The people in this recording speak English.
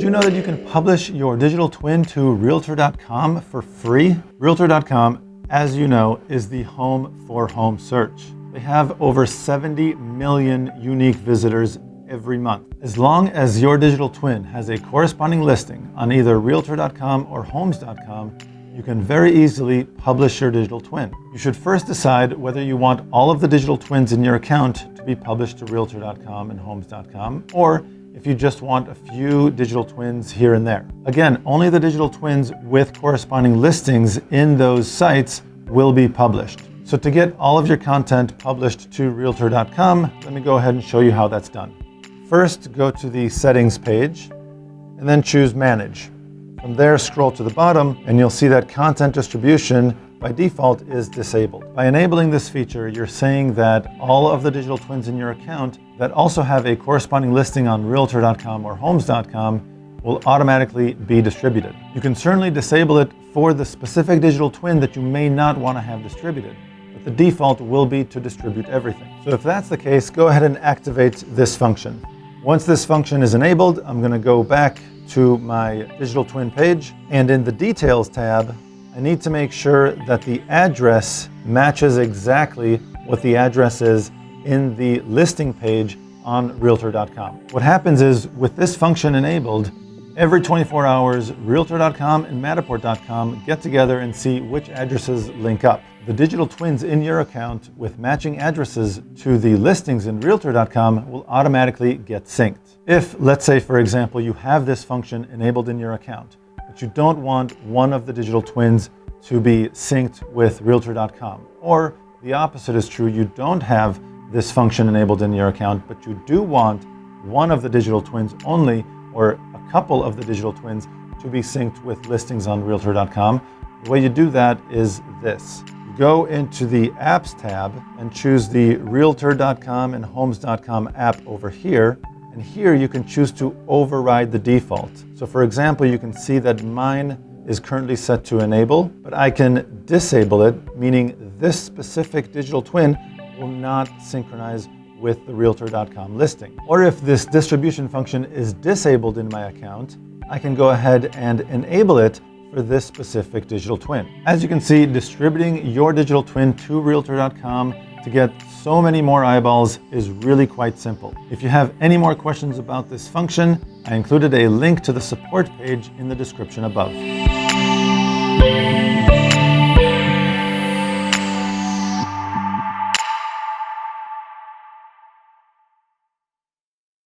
Did you know that you can publish your digital twin to Realtor.com for free? Realtor.com, as you know, is the home for home search. They have over 70 million unique visitors every month. As long as your digital twin has a corresponding listing on either Realtor.com or Homes.com, you can very easily publish your digital twin. You should first decide whether you want all of the digital twins in your account to be published to Realtor.com and Homes.com, or if you just want a few digital twins here and there. Again, only the digital twins with corresponding listings in those sites will be published. So to get all of your content published to Realtor.com, let me go ahead and show you how that's done. First, go to the settings page and then choose Manage. From there, scroll to the bottom and you'll see that content distribution by default is disabled. By enabling this feature, you're saying that all of the digital twins in your account that also have a corresponding listing on Realtor.com or Homes.com will automatically be distributed. You can certainly disable it for the specific digital twin that you may not want to have distributed, but the default will be to distribute everything. So if that's the case, go ahead and activate this function. Once this function is enabled, I'm going to go back to my digital twin page, and in the Details tab, I need to make sure that the address matches exactly what the address is in the listing page on Realtor.com. What happens is, with this function enabled, every 24 hours, Realtor.com and Matterport.com get together and see which addresses link up. The digital twins in your account with matching addresses to the listings in Realtor.com will automatically get synced. If, let's say, for example, you have this function enabled in your account, but you don't want one of the digital twins to be synced with Realtor.com, or the opposite is true, you don't have this function enabled in your account, but you do want one of the digital twins only, or a couple of the digital twins to be synced with listings on Realtor.com, the way you do that is this. You go into the Apps tab and choose the Realtor.com and Homes.com app over here, and here you can choose to override the default. So for example, you can see that mine is currently set to enable, but I can disable it, meaning this specific digital twin will not synchronize with the Realtor.com listing. Or if this distribution function is disabled in my account, I can go ahead and enable it for this specific digital twin. As you can see, distributing your digital twin to Realtor.com to get so many more eyeballs is really quite simple. If you have any more questions about this function, I included a link to the support page in the description above.